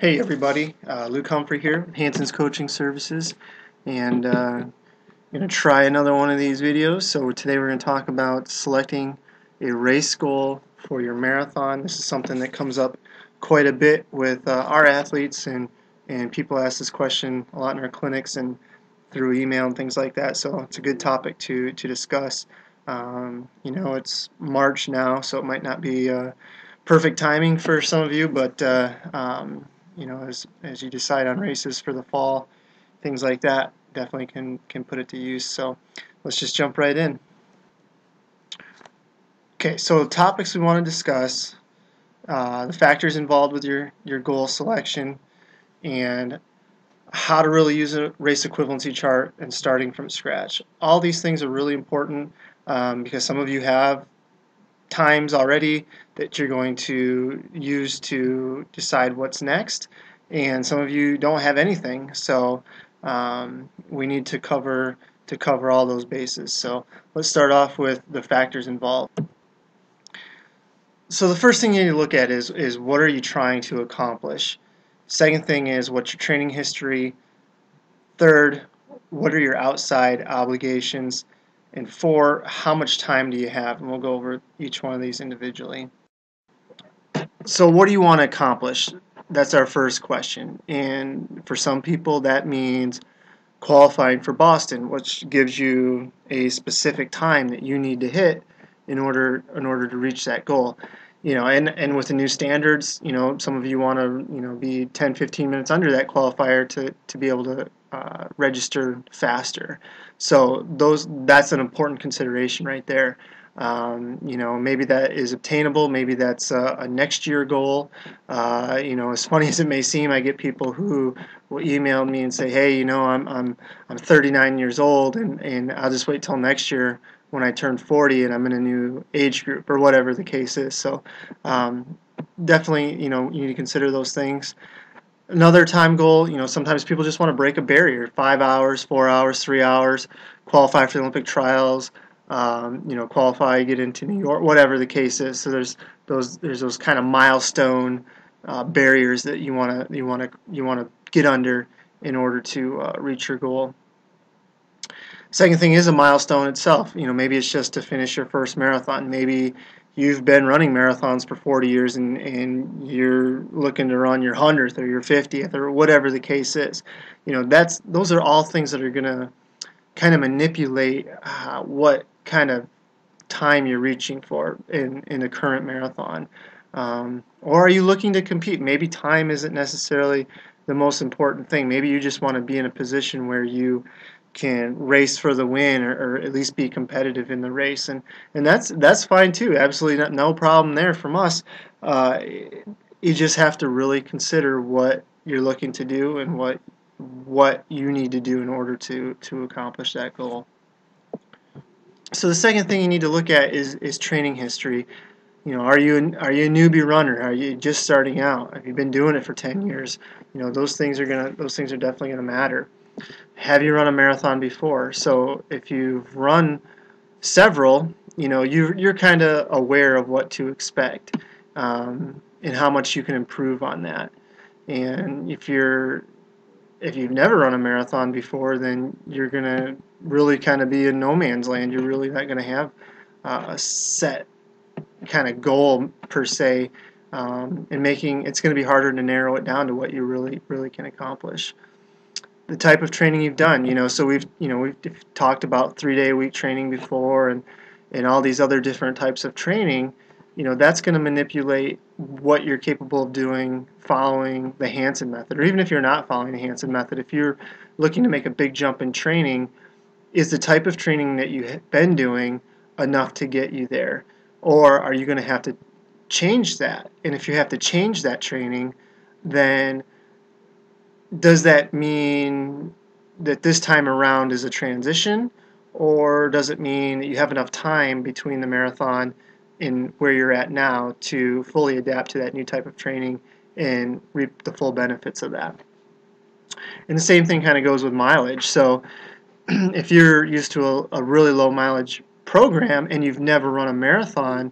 Hey everybody, Luke Humphrey here, Hansons Coaching Services, and I'm going to try another one of these videos. So today we're going to talk about selecting a race goal for your marathon. This is something that comes up quite a bit with our athletes, and people ask this question a lot in our clinics and through email and things like that. So it's a good topic to discuss. It's March now, so it might not be perfect timing for some of you, but as you decide on races for the fall, things like that, definitely can put it to use. So let's just jump right in. Okay, so topics we want to discuss, the factors involved with your goal selection, and how to really use a race equivalency chart and starting from scratch. All these things are really important because some of you have times already that you're going to use to decide what's next, and some of you don't have anything, so we need to cover all those bases. So let's start off with the factors involved. So the first thing you need to look at is what are you trying to accomplish. Second thing is what's your training history. Third, what are your outside obligations. And four, how much time do you have? And we'll go over each one of these individually. So what do you want to accomplish? That's our first question. And for some people that means qualifying for Boston, which gives you a specific time that you need to hit in order to reach that goal. And with the new standards, some of you want to be 10-15 minutes under that qualifier to be able to register faster. So that's an important consideration right there. Maybe that is obtainable. Maybe that's a next year goal. As funny as it may seem, I get people who will email me and say, "Hey, I'm 39 years old, and I'll just wait till next year when I turn 40 and I'm in a new age group," or whatever the case is. So definitely, you need to consider those things. Another time goal, sometimes people just want to break a barrier, 5 hours, 4 hours, 3 hours, qualify for the Olympic trials, qualify, get into New York, whatever the case is. So there's those kind of milestone barriers that you want to get under in order to reach your goal. Second thing is a milestone itself. Maybe it's just to finish your first marathon. Maybe you've been running marathons for 40 years and you're looking to run your 100th or your 50th or whatever the case is. Those are all things that are going to kind of manipulate what kind of time you're reaching for in a current marathon. Or are you looking to compete? Maybe time isn't necessarily the most important thing. Maybe you just want to be in a position where you can race for the win, or at least be competitive in the race, and that's fine too. Absolutely no problem there from us. You just have to really consider what you're looking to do and what you need to do in order to accomplish that goal. So the second thing you need to look at is training history. Are you a newbie runner? Are you just starting out? Have you been doing it for 10 years? Those things are definitely gonna matter. Have you run a marathon before? So if you've run several, you're kind of aware of what to expect, and how much you can improve on that. And if you've never run a marathon before, then you're gonna really kind of be in no man's land. You're really not gonna have a set kind of goal per se, and it's going to be harder to narrow it down to what you really can accomplish. The type of training you've done, so we've talked about 3-day-a-week training before, and all these other different types of training. That's going to manipulate what you're capable of doing following the Hanson method, or even if you're not following the Hanson method. If you're looking to make a big jump in training, is the type of training that you've been doing enough to get you there, or are you going to have to change that? And if you have to change that training, then does that mean that this time around is a transition, or does it mean that you have enough time between the marathon and where you're at now to fully adapt to that new type of training and reap the full benefits of that? And the same thing kind of goes with mileage. So if you're used to a really low mileage program and you've never run a marathon,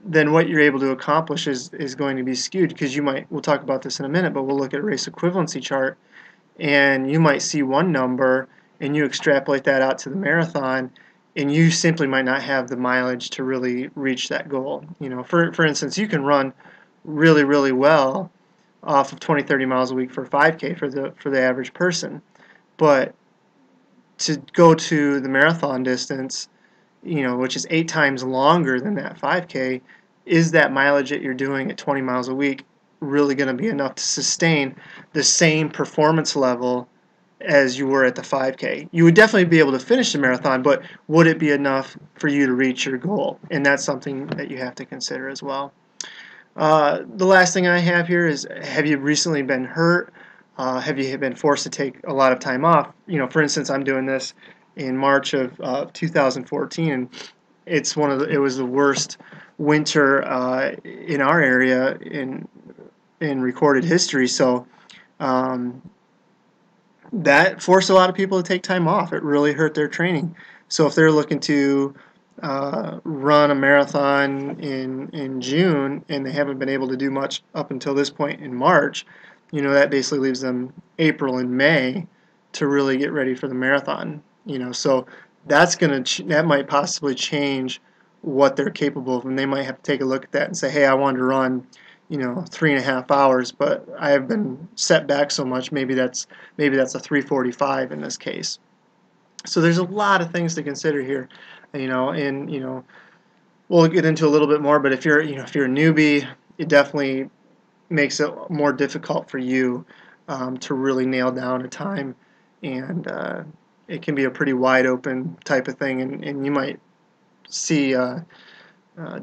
then what you're able to accomplish is going to be skewed, because we'll talk about this in a minute, but we'll look at a race equivalency chart, and you might see one number and you extrapolate that out to the marathon, and you simply might not have the mileage to really reach that goal. For instance, you can run really, really well off of 20, 30 miles a week for 5K for the average person, but to go to the marathon distance, which is 8 times longer than that 5K, is that mileage that you're doing at 20 miles a week really going to be enough to sustain the same performance level as you were at the 5K? You would definitely be able to finish the marathon, but would it be enough for you to reach your goal? And that's something that you have to consider as well. The last thing I have here is, have you recently been hurt? Have you been forced to take a lot of time off? For instance, I'm doing this in March of 2014, and it was the worst winter in our area in recorded history. So that forced a lot of people to take time off. It really hurt their training. So if they're looking to run a marathon in June and they haven't been able to do much up until this point in March, that basically leaves them April and May to really get ready for the marathon. So that might possibly change what they're capable of, and they might have to take a look at that and say, hey, I wanted to run 3.5 hours, but I have been set back so much. Maybe that's a 3:45 in this case. So there's a lot of things to consider here, and we'll get into a little bit more. But if you're a newbie, it definitely makes it more difficult for you to really nail down a time, and it can be a pretty wide open type of thing, and you might see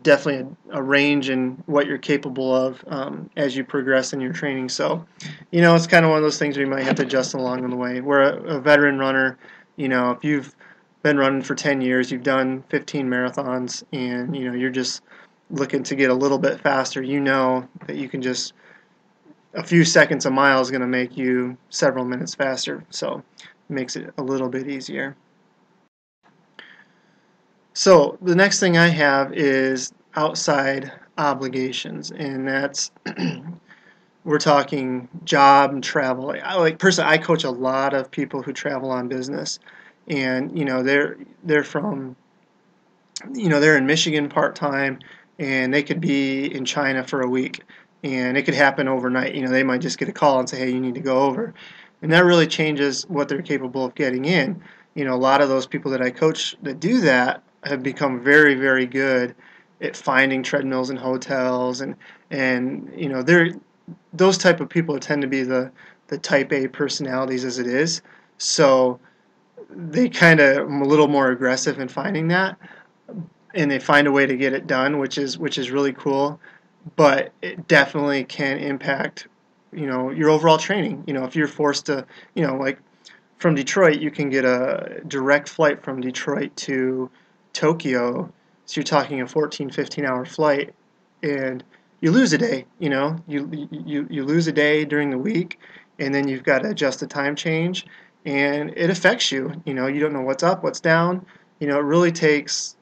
definitely a range in what you're capable of as you progress in your training. So, it's kind of one of those things where you might have to adjust along the way. Where a veteran runner, if you've been running for 10 years, you've done 15 marathons, and you're just looking to get a little bit faster, that you can just, a few seconds a mile is going to make you several minutes faster. So it makes it a little bit easier. So the next thing I have is outside obligations, and that's we're talking job and travel. Personally, I coach a lot of people who travel on business, and they're from they're in Michigan part-time, and they could be in China for a week, and it could happen overnight. They might just get a call and say, hey, you need to go over, and that really changes what they're capable of getting in. A lot of those people that I coach that do that have become very, very good at finding treadmills and hotels, and they're those type of people tend to be the type A personalities as it is, so they kind of a little more aggressive in finding that, and they find a way to get it done, which is really cool. But it definitely can impact your overall training. If you're forced to like from Detroit, you can get a direct flight from Detroit to Tokyo, so you're talking a 14, 15-hour flight, and you lose a day. You lose a day during the week, and then you've got to adjust the time change, and it affects you. You don't know what's up, what's down. It really takes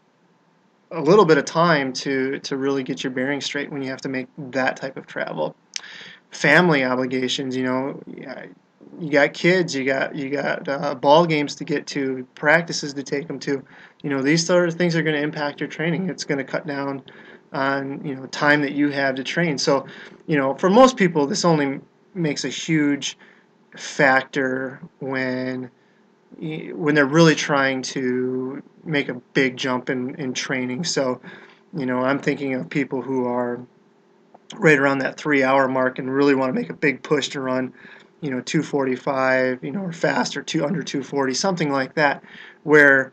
a little bit of time to really get your bearings straight when you have to make that type of travel. Family obligations, you got kids, you got ball games to get to, practices to take them to. These sort of things are going to impact your training. It's going to cut down on time that you have to train. So for most people, this only makes a huge factor when they're really trying to make a big jump in training. So I'm thinking of people who are right around that 3-hour mark and really want to make a big push to run 2:45, or faster, under 2:40, something like that, where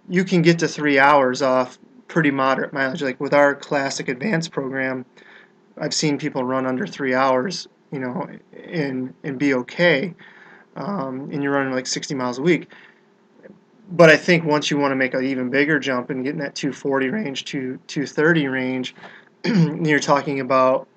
you can get to 3 hours off pretty moderate mileage. Like with our classic advanced program, I've seen people run under 3 hours, and be okay, and you're running like 60 miles a week. But I think once you want to make an even bigger jump and get in that 240 range, 230 range, you're talking about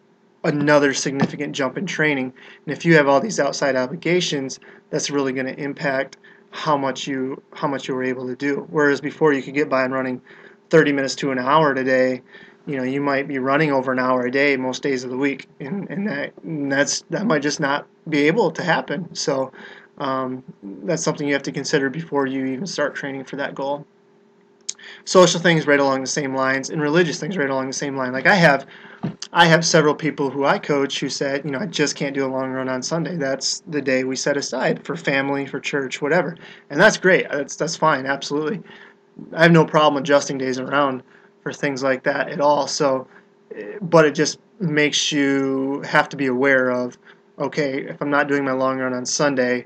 another significant jump in training. And if you have all these outside obligations, that's really going to impact how much you were able to do. Whereas before you could get by on running 30 minutes to an hour today, you might be running over an hour a day most days of the week, and that might just not be able to happen. So that's something you have to consider before you even start training for that goal. Social things right along the same lines, and religious things right along the same line. Like I have several people who I coach who said, I just can't do a long run on Sunday. That's the day we set aside for family, for church, whatever. And that's great. That's fine, absolutely. I have no problem adjusting days around for things like that at all. So, but it just makes you have to be aware of, okay, if I'm not doing my long run on Sunday,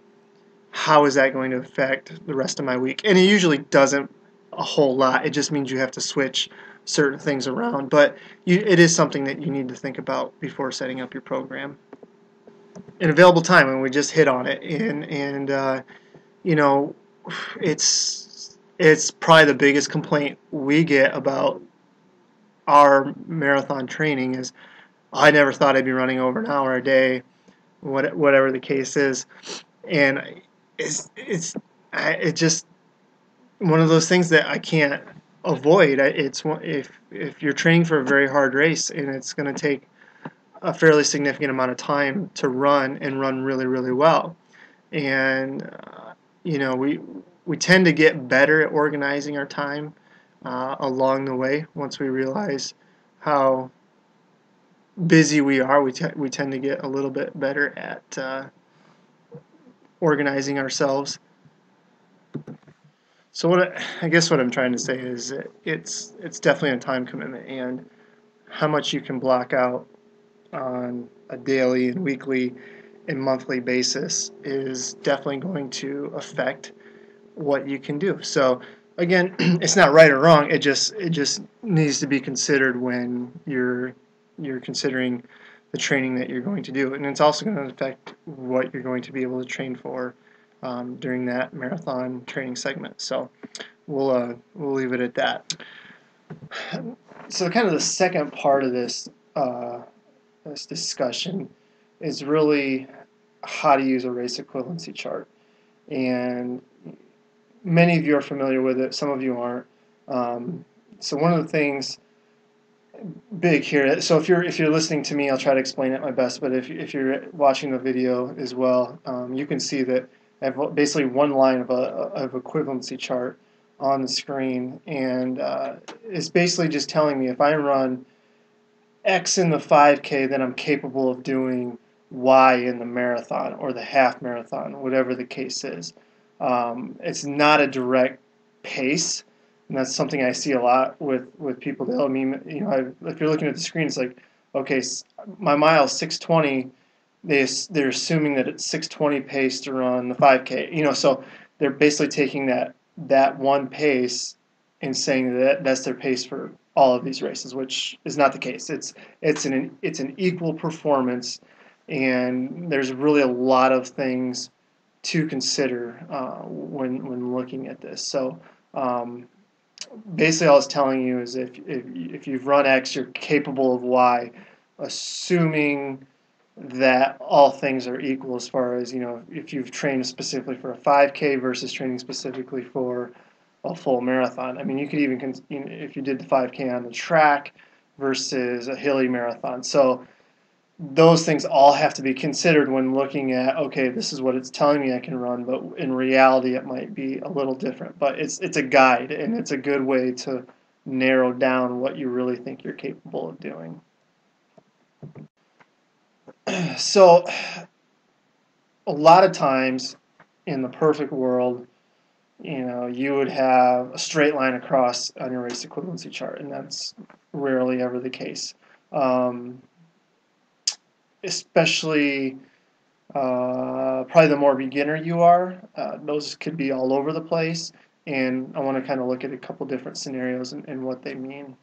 how is that going to affect the rest of my week? And it usually doesn't a whole lot. It just means you have to switch certain things around. But it is something that you need to think about before setting up your program. And available time, and we just hit on it. And you know, it's probably the biggest complaint we get about our marathon training is, I never thought I'd be running over an hour a day, whatever the case is. And it's just one of those things that I can't avoid. It's if you're training for a very hard race and it's going to take a fairly significant amount of time to run and run really, really well. And we tend to get better at organizing our time along the way. Once we realize how busy we are, we tend to get a little bit better at organizing ourselves. So I guess what I'm trying to say is that it's definitely a time commitment, and how much you can block out on a daily and weekly and monthly basis is definitely going to affect what you can do. So again, it's not right or wrong. It just needs to be considered when you're considering the training that you're going to do, and it's also going to affect what you're going to be able to train for during that marathon training segment. So we'll leave it at that. So kind of the second part of this discussion is really how to use a race equivalency chart. And many of you are familiar with it, some of you aren't. So one of the things big here, so if you're listening to me, I'll try to explain it my best, but if you're watching the video as well, you can see that I have basically one line of equivalency chart on the screen, and it's basically just telling me if I run X in the 5K, then I'm capable of doing Y in the marathon or the half marathon, whatever the case is. It's not a direct pace, and that's something I see a lot with people. They'll if you're looking at the screen, it's like, okay, my mile is 6:20. They're assuming that it's 6:20 pace to run the 5K. So they're basically taking that one pace and saying that that's their pace for all of these races, which is not the case. It's an equal performance, and there's really a lot of things to consider when looking at this. So basically, all it's telling you is if you've run X, you're capable of Y, assuming that all things are equal as far as if you've trained specifically for a 5K versus training specifically for a full marathon. I mean, you could even if you did the 5K on the track versus a hilly marathon. So those things all have to be considered when looking at, okay, this is what it's telling me I can run, but in reality it might be a little different. But it's a guide, and it's a good way to narrow down what you really think you're capable of doing. So a lot of times in the perfect world, you would have a straight line across on your race equivalency chart, and that's rarely ever the case. Especially probably the more beginner you are, those could be all over the place, and I want to kind of look at a couple different scenarios and what they mean.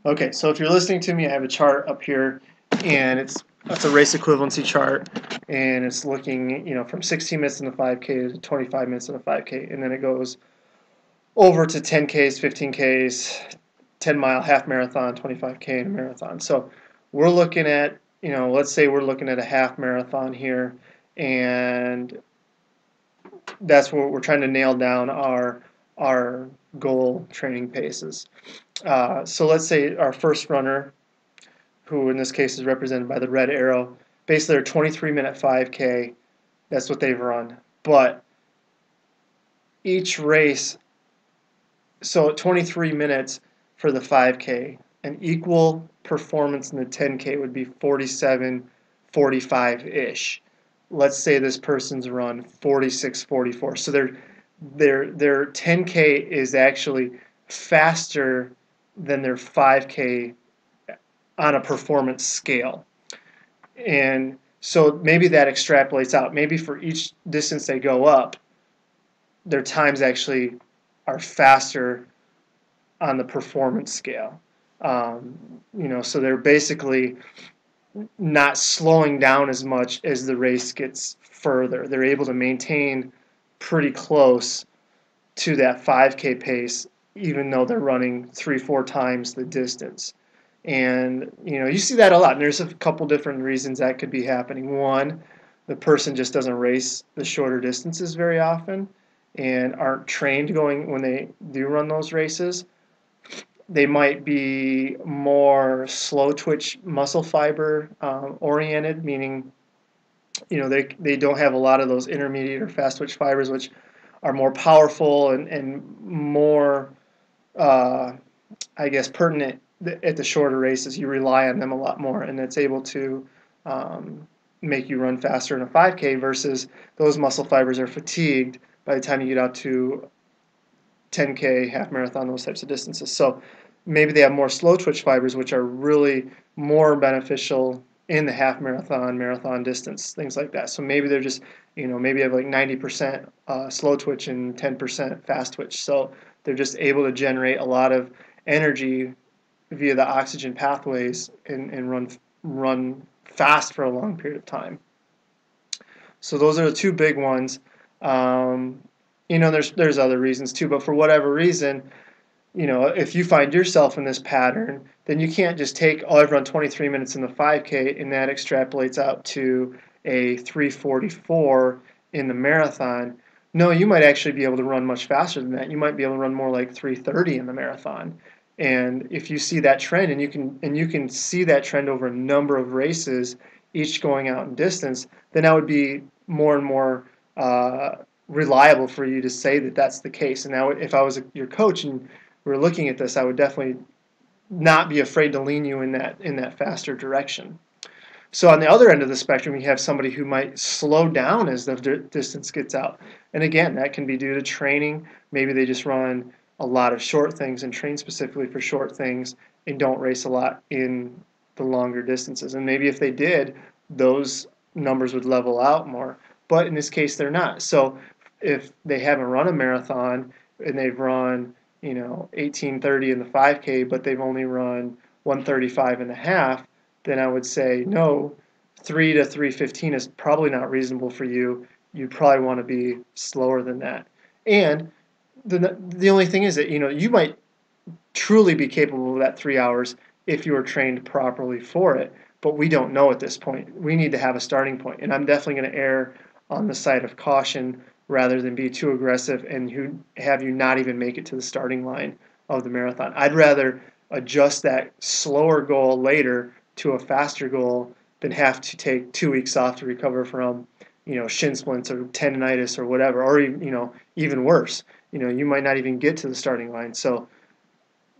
Okay, so if you're listening to me, I have a chart up here, and that's a race equivalency chart, and it's looking, from 16 minutes in the 5K to 25 minutes in the 5K, and then it goes over to 10Ks, 15Ks, 10-mile half marathon, 25K, and a marathon. So we're looking at, let's say we're looking at a half marathon here, and that's what we're trying to nail down our our goal training paces. So let's say our first runner, who in this case is represented by the red arrow, basically their 23-minute 5K, that's what they've run. But each race, so 23 minutes for the 5K, an equal performance in the 10K would be 47, 45-ish. Let's say this person's run 46, 44. So their 10K is actually faster than their 5K on a performance scale. And so maybe that extrapolates out. Maybe for each distance they go up, their times actually are faster on the performance scale. So they're basically not slowing down as much as the race gets further. They're able to maintain pretty close to that 5K pace, even though they're running 3-4 times the distance. And you see that a lot. And there's a couple different reasons that could be happening. One, the person just doesn't race the shorter distances very often and aren't trained going when they do run those races. They might be more slow twitch muscle fiber oriented, meaning they don't have a lot of those intermediate or fast twitch fibers, which are more powerful and more, I guess, pertinent at the shorter races. You rely on them a lot more, and it's able to make you run faster in a 5K versus those muscle fibers are fatigued by the time you get out to 10K, half marathon, those types of distances. So maybe they have more slow twitch fibers, which are really more beneficial in the half marathon, marathon distance, things like that. So maybe they're just, maybe have like 90% slow twitch and 10% fast twitch. So they're just able to generate a lot of energy via the oxygen pathways and run fast for a long period of time. So those are the two big ones. There's other reasons too, but for whatever reason, if you find yourself in this pattern, then you can't just take, I've run 23 minutes in the 5K, and that extrapolates out to a 3:44 in the marathon. No, you might actually be able to run much faster than that. You might be able to run more like 3:30 in the marathon. And if you see that trend, and you can see that trend over a number of races, each going out in distance, then that would be more and more reliable for you to say that that's the case. And now, if I was your coach and we were looking at this, I would definitely not be afraid to lean you in that faster direction. So on the other end of the spectrum, you have somebody who might slow down as the distance gets out. And again, that can be due to training. Maybe they just run a lot of short things and train specifically for short things and don't race a lot in the longer distances. And maybe if they did, those numbers would level out more. But in this case, they're not. So if they haven't run a marathon and they've run 18:30 in the 5K, but they've only run 1:35 and a half, then I would say no, 3 to 3:15 is probably not reasonable for you. You probably want to be slower than that. And the only thing is that you might truly be capable of that 3 hours if you were trained properly for it, but we don't know at this point. We need to have a starting point, and I'm definitely going to err on the side of caution rather than be too aggressive and have you not even make it to the starting line of the marathon. I'd rather adjust that slower goal later to a faster goal than have to take 2 weeks off to recover from shin splints or tendonitis or whatever, or even worse. You might not even get to the starting line. So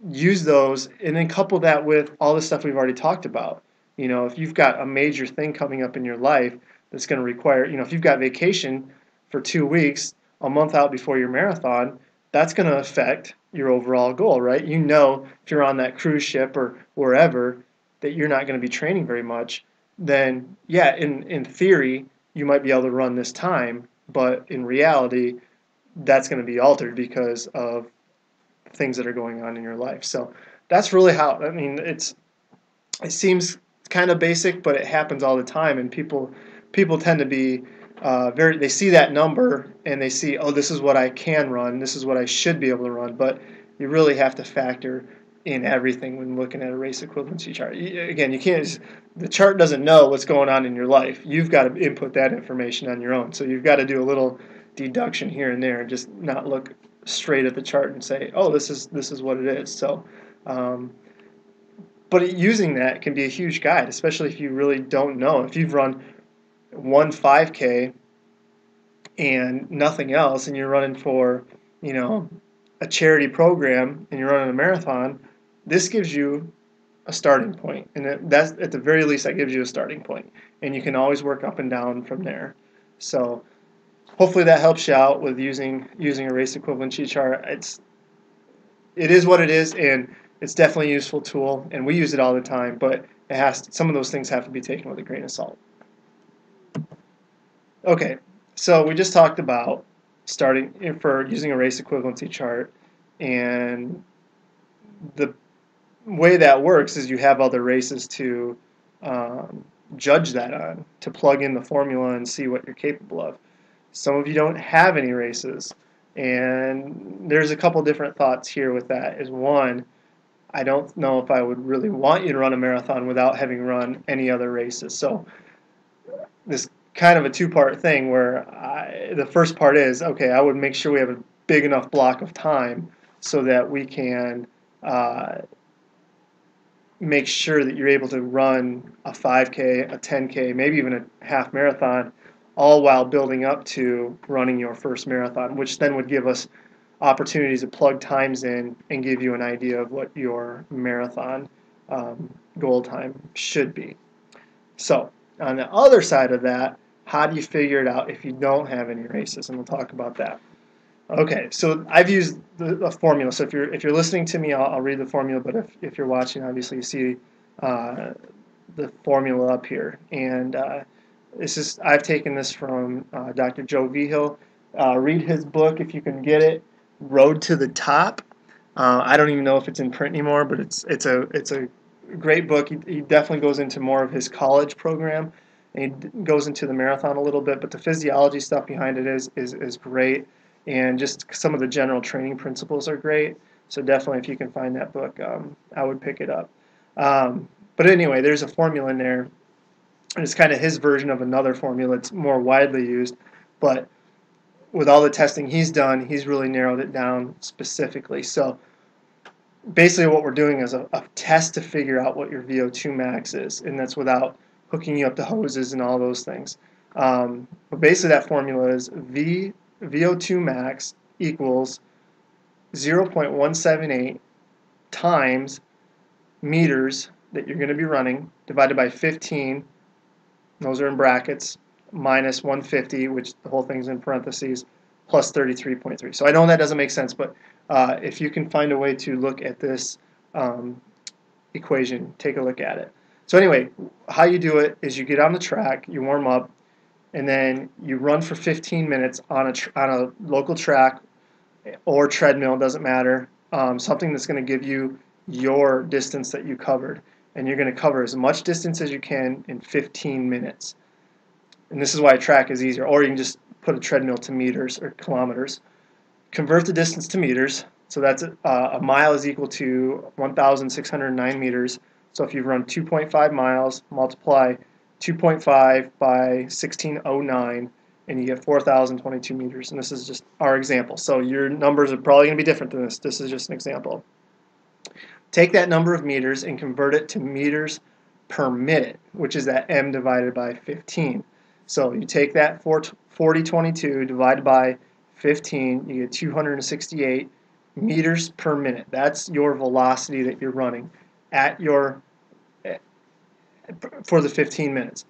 use those, and then couple that with all the stuff we've already talked about. If you've got a major thing coming up in your life that's going to require, if you've got vacation for 2 weeks, a month out before your marathon, that's going to affect your overall goal, right? If you're on that cruise ship or wherever that you're not going to be training very much, then yeah, in theory, you might be able to run this time, but in reality, that's going to be altered because of things that are going on in your life. So that's really how, it seems kind of basic, but it happens all the time, and people tend to be they see that number and they see, oh, this is what I can run, this is what I should be able to run, but you really have to factor in everything when looking at a race equivalency chart. Again, you can't, the chart doesn't know what's going on in your life. You've got to input that information on your own. So you've got to do a little deduction here and there and just not look straight at the chart and say, oh, this is what it is. So, but using that can be a huge guide, especially if you really don't know. If you've run one 5K and nothing else, and you're running for, a charity program, and you're running a marathon, this gives you a starting point, and that's at the very least that gives you a starting point, and you can always work up and down from there. So hopefully that helps you out with using a race equivalency chart. It is what it is, and it's definitely a useful tool, and we use it all the time. But some of those things have to be taken with a grain of salt. Okay, so we just talked about starting for using a race equivalency chart, and the way that works is you have other races to judge that on, to plug in the formula and see what you're capable of. Some of you don't have any races, and there's a couple different thoughts here with that. Is one, I don't know if I would really want you to run a marathon without having run any other races. So this kind of a two-part thing where the first part is, okay, I would make sure we have a big enough block of time so that we can make sure that you're able to run a 5K, a 10K, maybe even a half marathon, all while building up to running your first marathon, which then would give us opportunities to plug times in and give you an idea of what your marathon goal time should be. So on the other side of that, how do you figure it out if you don't have any races? And we'll talk about that. Okay, so I've used the formula. So if you're listening to me, I'll read the formula. But if you're watching, obviously you see the formula up here. And I've taken this from Dr. Joe Vigil. Read his book if you can get it, Road to the Top. I don't even know if it's in print anymore, but it's a great book. He definitely goes into more of his college program, and he goes into the marathon a little bit. But the physiology stuff behind it is great. And just some of the general training principles are great. So definitely, if you can find that book, I would pick it up. But anyway, there's a formula in there. And it's kind of his version of another formula that's more widely used. But with all the testing he's done, he's really narrowed it down specifically. So basically what we're doing is a test to figure out what your VO2 max is. And that's without hooking you up to hoses and all those things. But basically that formula is VO2 max equals 0.178 times meters that you're going to be running divided by 15, those are in brackets, minus 150, which the whole thing's in parentheses, plus 33.3. So I know that doesn't make sense, but if you can find a way to look at this equation, take a look at it. So anyway, how you do it is you get on the track, you warm up, and then you run for 15 minutes on a local track or treadmill, doesn't matter, something that's going to give you your distance that you covered. And you're going to cover as much distance as you can in 15 minutes. And this is why a track is easier. Or you can just put a treadmill to meters or kilometers. Convert the distance to meters. So that's a mile is equal to 1,609 meters. So if you've run 2.5 miles, multiply 2.5 by 1609, and you get 4,022 meters. And this is just our example. So your numbers are probably going to be different than this. This is just an example. Take that number of meters and convert it to meters per minute, which is that m divided by 15. So you take that 4022 divided by 15, you get 268 meters per minute. That's your velocity that you're running for the 15 minutes.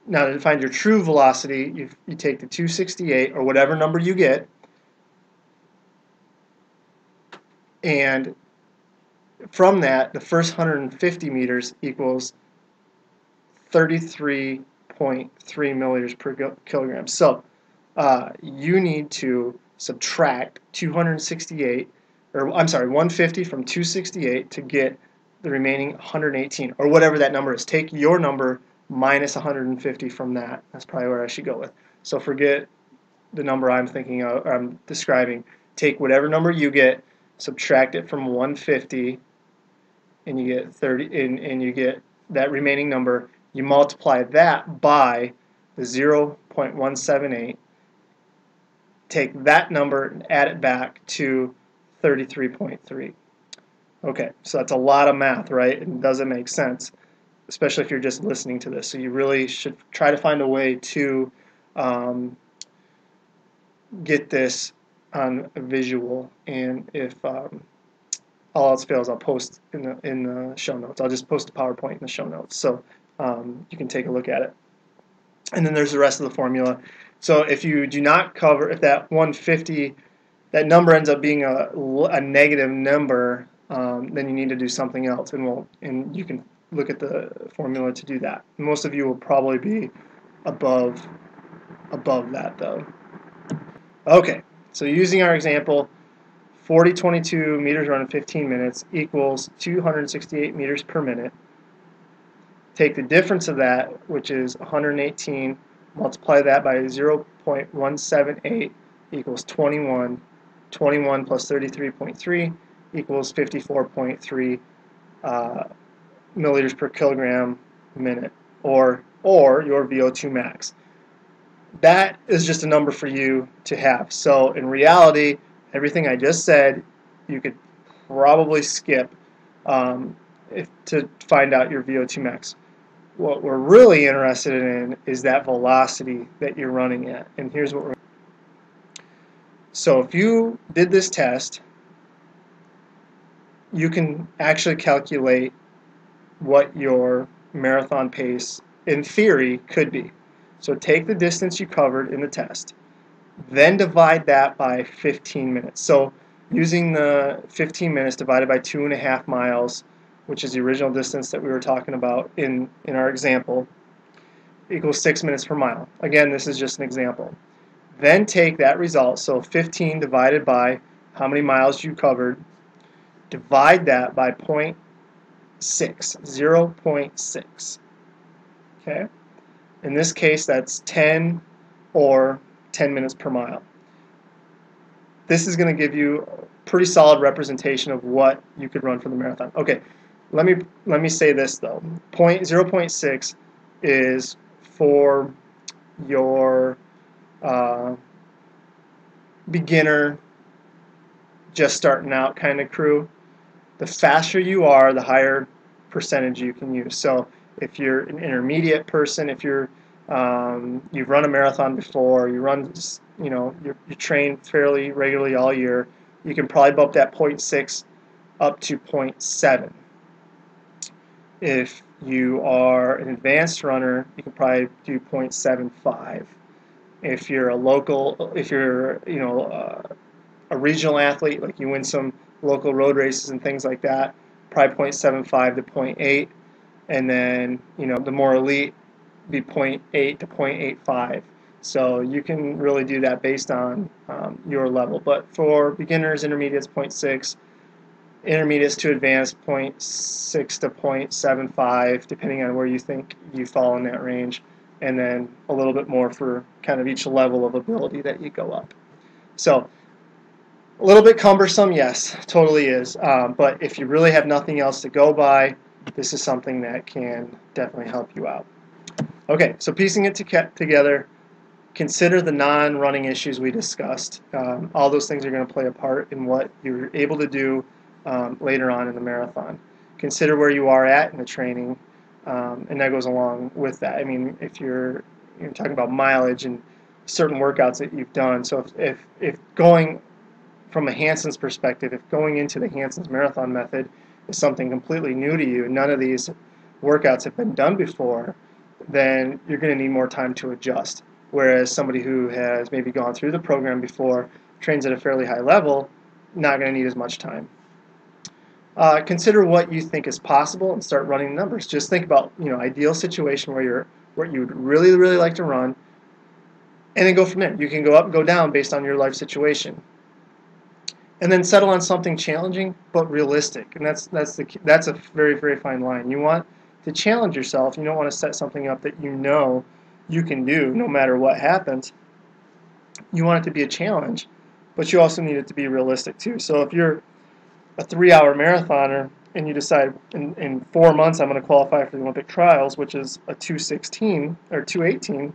Now to find your true velocity, you take the 268 or whatever number you get, and from that, the first 150 meters equals 33.3 milliliters per kilogram. So you need to subtract 268, or I'm sorry, 150 from 268 to get the remaining 118, or whatever that number is. Take your number minus 150 from that. That's probably where I should go with. So forget the number I'm thinking of, or I'm describing. Take whatever number you get, subtract it from 150, and you get 30, and you get that remaining number. You multiply that by the 0.178, take that number and add it back to 33.3. Okay, so that's a lot of math, right? It doesn't make sense, especially if you're just listening to this. So you really should try to find a way to get this on a visual, and if all else fails, I'll post in the show notes. I'll just post a PowerPoint in the show notes, so you can take a look at it. And then there's the rest of the formula. So if you do not cover, if that 150, that number ends up being a negative number, then you need to do something else, and you can look at the formula to do that. Most of you will probably be above that though. Okay, so using our example, 40:22 meters run in 15 minutes equals 268 meters per minute. Take the difference of that, which is 118, multiply that by 0.178 equals 21. 21 plus 33.3 equals 54.3 milliliters per kilogram minute, or your VO2 max. That is just a number for you to have. So in reality, everything I just said, you could probably skip to find out your VO2 max. What we're really interested in is that velocity that you're running at. And here's what we're. So if you did this test, you can actually calculate what your marathon pace, in theory, could be. So take the distance you covered in the test, then divide that by 15 minutes. So using the 15 minutes divided by 2.5 miles, which is the original distance that we were talking about in our example, equals 6 minutes per mile. Again, this is just an example. Then take that result, so 15 divided by how many miles you covered, divide that by 0.6. Okay? In this case, that's 10 or 10 minutes per mile. This is going to give you a pretty solid representation of what you could run for the marathon. Okay, let me say this though. 0.6 is for your beginner, just starting out kind of crew. The faster you are, the higher percentage you can use. So if you're an intermediate person, if you've run a marathon before, you train fairly regularly all year, you can probably bump that 0.6 up to 0.7. If you are an advanced runner, you can probably do 0.75. If you're a local, if you're a regional athlete, like you win some local road races and things like that, probably 0.75 to 0.8, and then the more elite be 0.8 to 0.85. So you can really do that based on your level. But for beginners, intermediates, 0.6, intermediates to advanced, 0.6 to 0.75, depending on where you think you fall in that range, and then a little bit more for kind of each level of ability that you go up. So a little bit cumbersome, yes, totally is. But if you really have nothing else to go by, this is something that can definitely help you out. Okay, so piecing it together, consider the non-running issues we discussed. All those things are going to play a part in what you're able to do later on in the marathon. Consider where you are at in the training, and that goes along with that. I mean, if you're talking about mileage and certain workouts that you've done, so if going from a Hansons perspective, if going into the Hansons Marathon Method is something completely new to you and none of these workouts have been done before, then you're going to need more time to adjust. Whereas somebody who has maybe gone through the program before, trains at a fairly high level, not going to need as much time. Consider what you think is possible and start running numbers. Just think about ideal situation where you would really like to run, and then go from there. You can go up and go down based on your life situation, and then settle on something challenging but realistic. And that's a very fine line. You want to challenge yourself. You don't want to set something up that you can do no matter what happens. You want it to be a challenge, but you also need it to be realistic too. So if you're a 3-hour marathoner and you decide in 4 months I'm going to qualify for the Olympic trials, which is a 2:16 or 2:18,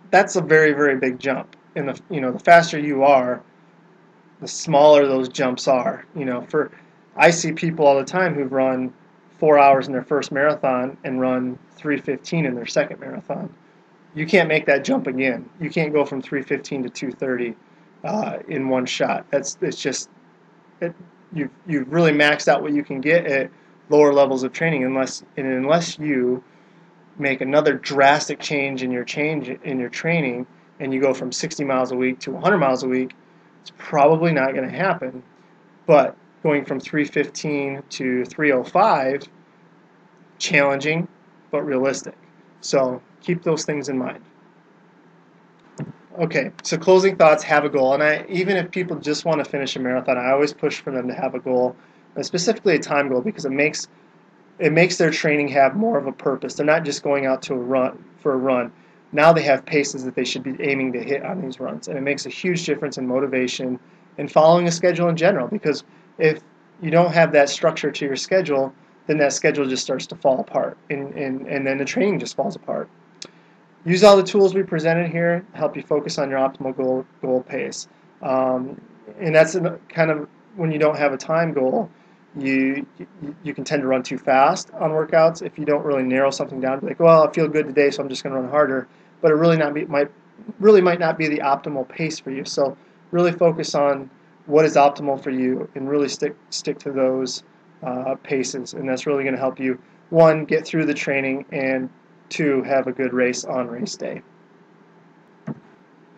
that's a very big jump. and the faster you are, the smaller those jumps are. I see people all the time who've run 4 hours in their first marathon and run 3:15 in their second marathon. You can't make that jump again. You can't go from 3:15 to 2:30 in one shot. It's just you've really maxed out what you can get at lower levels of training unless you make another drastic change in your training and you go from 60 miles a week to 100 miles a week. It's probably not going to happen. But going from 3:15 to 3:05, challenging but realistic. So keep those things in mind. Okay, so closing thoughts, have a goal. And even if people just want to finish a marathon, I always push for them to have a goal, and specifically a time goal, because it makes their training have more of a purpose. They're not just going out to a run. Now they have paces that they should be aiming to hit on these runs, and it makes a huge difference in motivation and following a schedule in general, because if you don't have that structure to your schedule, then that schedule just starts to fall apart, and then the training just falls apart. Use all the tools we presented here to help you focus on your optimal goal pace. And that's kind of when you don't have a time goal, you can tend to run too fast on workouts if you don't really narrow something down. Be like, well, I feel good today, so I'm just going to run harder. But it might not be the optimal pace for you. So really focus on what is optimal for you and really stick to those paces. And that's really going to help you, one, get through the training, and two, have a good race on race day.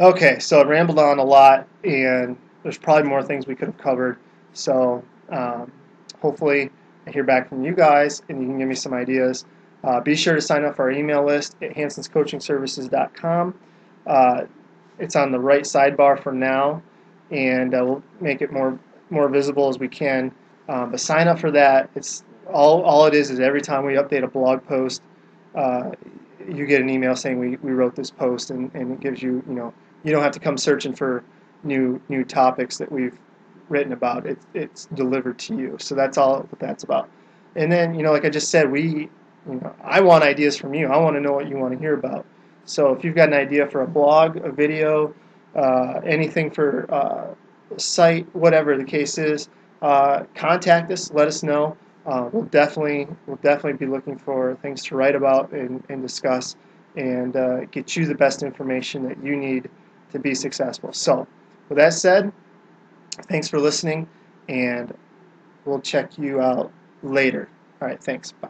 Okay, so I rambled on a lot, and there's probably more things we could have covered. So hopefully I hear back from you guys, and you can give me some ideas. Be sure to sign up for our email list at hansonscoachingservices.com. It's on the right sidebar for now, and we'll make it more visible as we can. But sign up for that. It's all it is every time we update a blog post, you get an email saying we wrote this post, and it gives you, you don't have to come searching for new topics that we've written about. It's delivered to you. So that's all what that's about. And then, like I just said, I want ideas from you. I want to know what you want to hear about. So if you've got an idea for a blog, a video, anything for a site, whatever the case is, contact us. Let us know. We'll definitely be looking for things to write about and discuss, and get you the best information that you need to be successful. So with that said, thanks for listening, and we'll check you out later. All right, thanks. Bye.